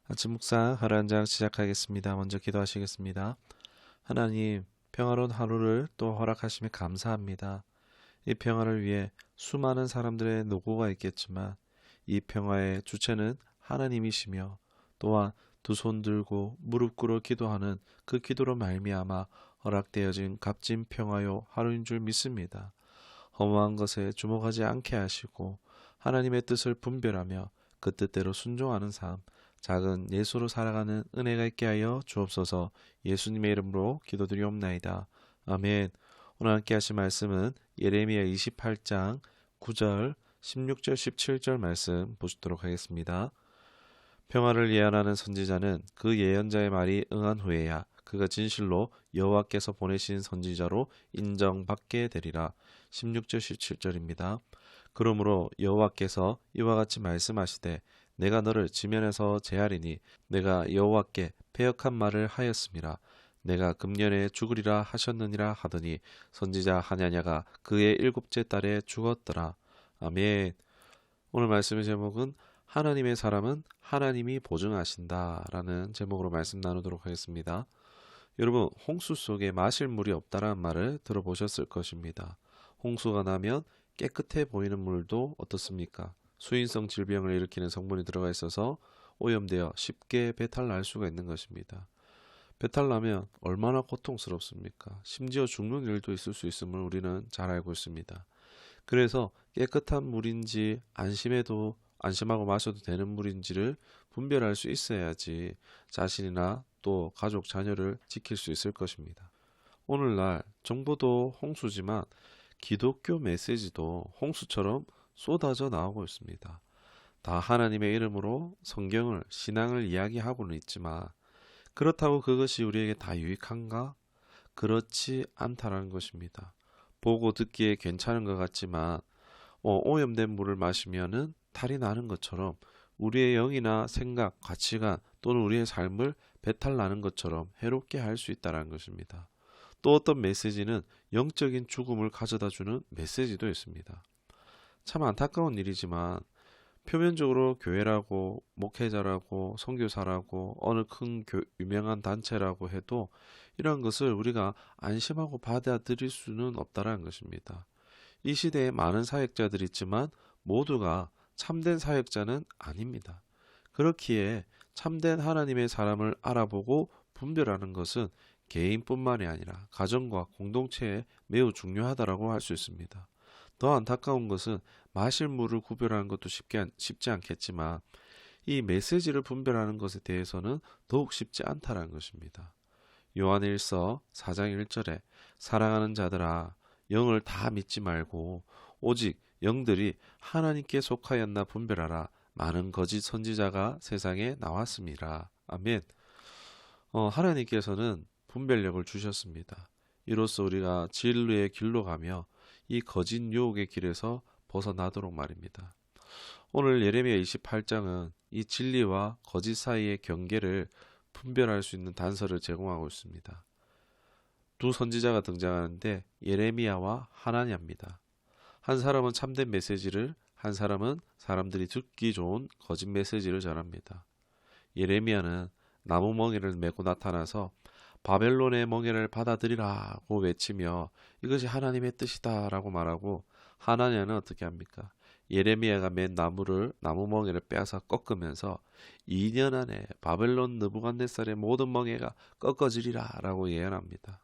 아침 묵상 하루 한 장 시작하겠습니다. 먼저 기도하시겠습니다. 하나님, 평화로운 하루를 또 허락하심에 감사합니다. 이 평화를 위해 수많은 사람들의 노고가 있겠지만 이 평화의 주체는 하나님이시며 또한 두 손 들고 무릎 꿇어 기도하는 그 기도로 말미암아 허락되어진 값진 평화요 하루인 줄 믿습니다. 허무한 것에 주목하지 않게 하시고 하나님의 뜻을 분별하며 그 뜻대로 순종하는 삶, 작은 예수로 살아가는 은혜가 있게 하여 주옵소서. 예수님의 이름으로 기도드리옵나이다. 아멘. 오늘 함께 하신 말씀은 예레미야 28장 9절, 16절, 17절 말씀 보시도록 하겠습니다. 평화를 예언하는 선지자는 그 예언자의 말이 응한 후에야 그가 진실로 여호와께서 보내신 선지자로 인정받게 되리라. 16절 17절입니다. 그러므로 여호와께서 이와 같이 말씀하시되 내가 너를 지면에서 제하리니 내가 여호와께 패역한 말을 하였음이라. 내가 금년에 죽으리라 하셨느니라 하더니 선지자 하냐냐가 그의 일곱째 달에 죽었더라. 아멘. 오늘 말씀의 제목은 하나님의 사람은 하나님이 보증하신다라는 제목으로 말씀 나누도록 하겠습니다. 여러분, 홍수 속에 마실 물이 없다라는 말을 들어보셨을 것입니다. 홍수가 나면 깨끗해 보이는 물도 어떻습니까? 수인성 질병을 일으키는 성분이 들어가 있어서 오염되어 쉽게 배탈 날 수가 있는 것입니다. 배탈 나면 얼마나 고통스럽습니까? 심지어 죽는 일도 있을 수 있음을 우리는 잘 알고 있습니다. 그래서 깨끗한 물인지 안심하고 마셔도 되는 물인지를 분별할 수 있어야지 자신이나 또 가족, 자녀를 지킬 수 있을 것입니다. 오늘날 정보도 홍수지만 기독교 메시지도 홍수처럼 쏟아져 나오고 있습니다. 다 하나님의 이름으로 성경을, 신앙을 이야기하고는 있지만 그렇다고 그것이 우리에게 다 유익한가? 그렇지 않다라는 것입니다. 보고 듣기에 괜찮은 것 같지만 오염된 물을 마시면은 탈이 나는 것처럼 우리의 영이나 생각, 가치관 또는 우리의 삶을 배탈 나는 것처럼 해롭게 할 수 있다는 것입니다. 또 어떤 메시지는 영적인 죽음을 가져다 주는 메시지도 있습니다. 참 안타까운 일이지만 표면적으로 교회라고 목회자라고 선교사라고 어느 큰 유명한 단체라고 해도 이러한 것을 우리가 안심하고 받아들일 수는 없다는 것입니다. 이 시대에 많은 사역자들이 있지만 모두가 참된 사역자는 아닙니다. 그렇기에 참된 하나님의 사람을 알아보고 분별하는 것은 개인뿐만이 아니라 가정과 공동체에 매우 중요하다고 할 수 있습니다. 더 안타까운 것은 마실 물을 구별하는 것도 쉽지 않겠지만 이 메시지를 분별하는 것에 대해서는 더욱 쉽지 않다는 것입니다. 요한일서 4장 1절에 사랑하는 자들아 영을 다 믿지 말고 오직 영들이 하나님께 속하였나 분별하라. 많은 거짓 선지자가 세상에 나왔습니다. 아멘. 하나님께서는 분별력을 주셨습니다. 이로써 우리가 진리의 길로 가며 이 거짓 유혹의 길에서 벗어나도록 말입니다. 오늘 예레미야 28장은 이 진리와 거짓 사이의 경계를 분별할 수 있는 단서를 제공하고 있습니다. 두 선지자가 등장하는데 예레미야와 하나냐입니다. 한 사람은 참된 메시지를, 한 사람은 사람들이 듣기 좋은 거짓 메시지를 전합니다. 예레미야는 나무 멍에를 메고 나타나서 바벨론의 멍에를 받아들이라고 외치며 이것이 하나님의 뜻이다라고 말하고, 하나냐는 어떻게 합니까? 예레미야가 맨 나무 멍에를 빼앗아 꺾으면서 2년 안에 바벨론 느부갓네살의 모든 멍에가 꺾어지리라라고 예언합니다.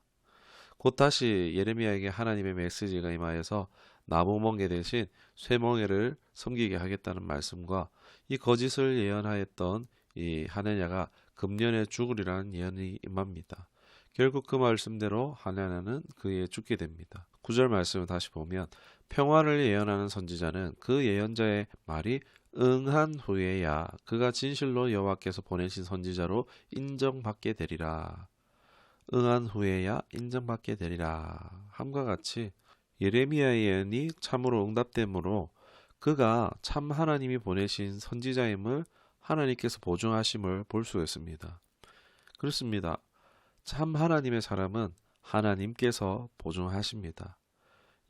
곧 다시 예레미야에게 하나님의 메시지가 임하여서 나무 멍에 대신 쇠 멍에를 섬기게 하겠다는 말씀과 이 거짓을 예언하였던 이 하나냐가 금년에 죽으리라는 예언이 임합니다. 결국 그 말씀대로 하나냐는 그에 죽게 됩니다. 9절 말씀을 다시 보면 평화를 예언하는 선지자는 그 예언자의 말이 응한 후에야 그가 진실로 여호와께서 보내신 선지자로 인정받게 되리라. 응한 후에야 인정받게 되리라. 함과 같이 예레미야의 예언이 참으로 응답되므로 그가 참 하나님이 보내신 선지자임을 하나님께서 보증하심을 볼 수가 있습니다. 그렇습니다. 참 하나님의 사람은 하나님께서 보증하십니다.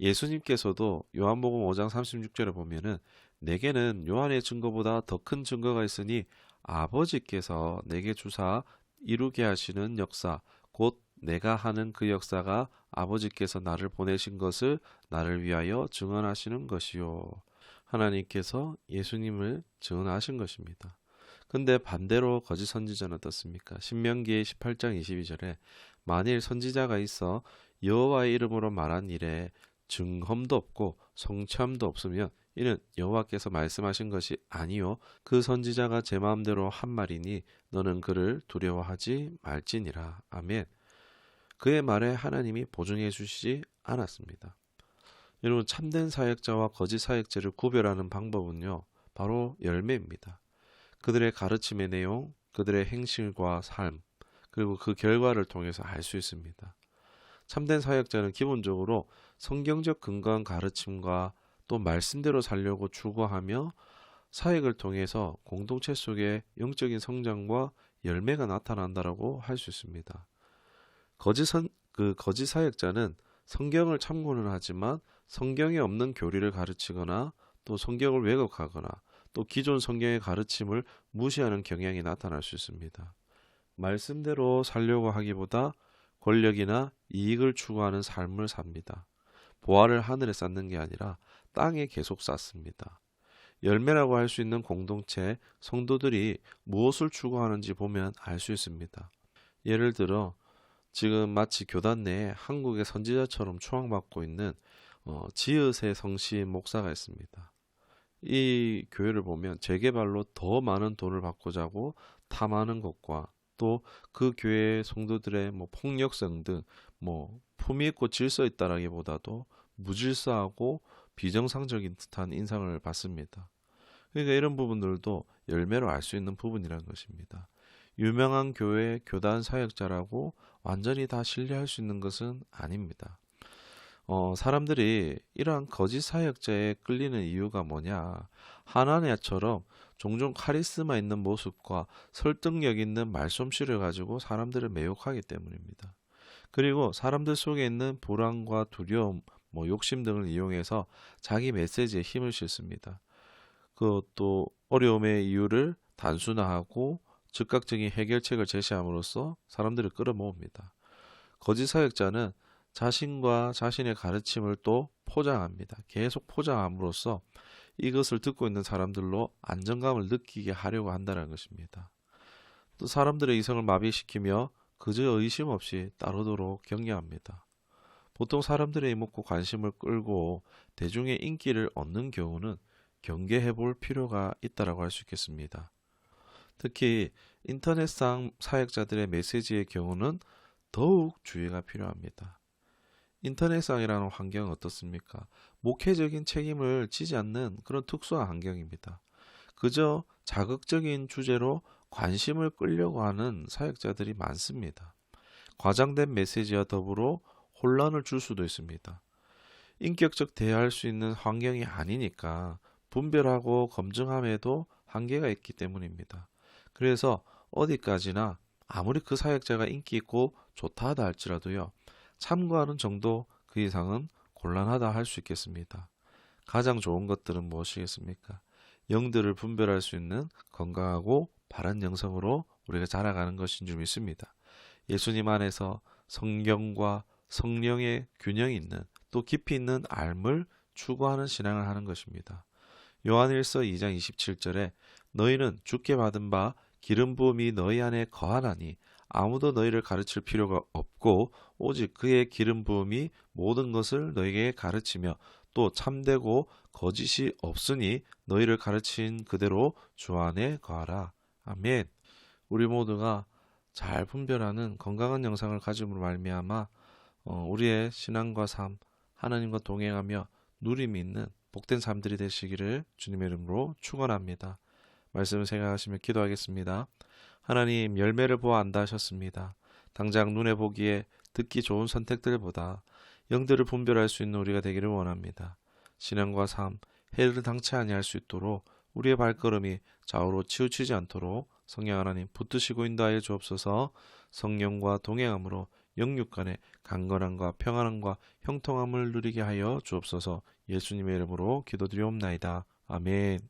예수님께서도 요한복음 5장 36절에 보면은 내게는 요한의 증거보다 더 큰 증거가 있으니 아버지께서 내게 주사 이루게 하시는 역사, 곧 내가 하는 그 역사가 아버지께서 나를 보내신 것을 나를 위하여 증언하시는 것이요. 하나님께서 예수님을 증언하신 것입니다. 근데 반대로 거짓 선지자는 어떻습니까? 신명기 18장 22절에 만일 선지자가 있어 여호와의 이름으로 말한 일에 증험도 없고 성취함도 없으면 이는 여호와께서 말씀하신 것이 아니요 그 선지자가 제 마음대로 한 말이니 너는 그를 두려워하지 말지니라. 아멘. 그의 말에 하나님이 보증해 주시지 않았습니다. 여러분, 참된 사역자와 거짓 사역자를 구별하는 방법은요, 바로 열매입니다. 그들의 가르침의 내용, 그들의 행실과 삶, 그리고 그 결과를 통해서 알 수 있습니다. 참된 사역자는 기본적으로 성경적 근거한 가르침과 또 말씀대로 살려고 추구하며 사역을 통해서 공동체 속에 영적인 성장과 열매가 나타난다라고 할 수 있습니다. 거짓 사역자는 성경을 참고는 하지만 성경에 없는 교리를 가르치거나 또 성경을 왜곡하거나 또 기존 성경의 가르침을 무시하는 경향이 나타날 수 있습니다. 말씀대로 살려고 하기보다 권력이나 이익을 추구하는 삶을 삽니다. 보화를 하늘에 쌓는 게 아니라 땅에 계속 쌓습니다. 열매라고 할 수 있는 공동체, 성도들이 무엇을 추구하는지 보면 알 수 있습니다. 예를 들어 지금 마치 교단 내에 한국의 선지자처럼 추앙받고 있는 지읒의 성시 목사가 있습니다. 이 교회를 보면 재개발로 더 많은 돈을 받고자 하고 탐하는 것과 또 그 교회의 성도들의 폭력성 등 품위 있고 질서 있다라기보다도 무질서하고 비정상적인 듯한 인상을 받습니다. 그러니까 이런 부분들도 열매로 알 수 있는 부분이라는 것입니다. 유명한 교회 교단 사역자라고 완전히 다 신뢰할 수 있는 것은 아닙니다. 사람들이 이러한 거짓 사역자에 끌리는 이유가 뭐냐? 하나냐처럼 종종 카리스마 있는 모습과 설득력 있는 말솜씨를 가지고 사람들을 매혹하기 때문입니다. 그리고 사람들 속에 있는 불안과 두려움, 욕심 등을 이용해서 자기 메시지에 힘을 싣습니다. 그것도 어려움의 이유를 단순화하고 즉각적인 해결책을 제시함으로써 사람들을 끌어모읍니다. 거짓 사역자는 자신과 자신의 가르침을 또 포장합니다. 계속 포장함으로써 이것을 듣고 있는 사람들로 안정감을 느끼게 하려고 한다는 것입니다. 또 사람들의 이성을 마비시키며 그저 의심 없이 따르도록 격려합니다. 보통 사람들의 이목과 관심을 끌고 대중의 인기를 얻는 경우는 경계해 볼 필요가 있다고 할 수 있겠습니다. 특히 인터넷상 사역자들의 메시지의 경우는 더욱 주의가 필요합니다. 인터넷상이라는 환경은 어떻습니까? 목회적인 책임을 지지 않는 그런 특수한 환경입니다. 그저 자극적인 주제로 관심을 끌려고 하는 사역자들이 많습니다. 과장된 메시지와 더불어 혼란을 줄 수도 있습니다. 인격적 대화할 수 있는 환경이 아니니까 분별하고 검증함에도 한계가 있기 때문입니다. 그래서 어디까지나 아무리 그 사역자가 인기 있고 좋다 하다 할지라도요, 참고하는 정도 그 이상은 곤란하다 할 수 있겠습니다. 가장 좋은 것들은 무엇이겠습니까? 영들을 분별할 수 있는 건강하고 바른 영성으로 우리가 자라가는 것인 줄 믿습니다. 예수님 안에서 성경과 성령의 균형이 있는 또 깊이 있는 알을 추구하는 신앙을 하는 것입니다. 요한일서 2장 27절에 너희는 주께 받은 바 기름 부음이 너희 안에 거하나니 아무도 너희를 가르칠 필요가 없고 오직 그의 기름 부음이 모든 것을 너희에게 가르치며 또 참되고 거짓이 없으니 너희를 가르친 그대로 주 안에 거하라. 아멘. 우리 모두가 잘 분별하는 건강한 영상을 가짐으로 말미암아 우리의 신앙과 삶, 하나님과 동행하며 누림이 있는 복된 삶들이 되시기를 주님의 이름으로 축원합니다. 말씀을 생각하시며 기도하겠습니다. 하나님, 열매를 보아 안다 하셨습니다. 당장 눈에 보기에 듣기 좋은 선택들보다 영들을 분별할 수 있는 우리가 되기를 원합니다. 신앙과 삶, 해를 당치 아니할 수 있도록 우리의 발걸음이 좌우로 치우치지 않도록 성령 하나님 붙드시고 인도하여 주옵소서. 성령과 동행함으로 영육 간의 강건함과 평안함과 형통함을 누리게 하여 주옵소서. 예수님의 이름으로 기도드리옵나이다. 아멘.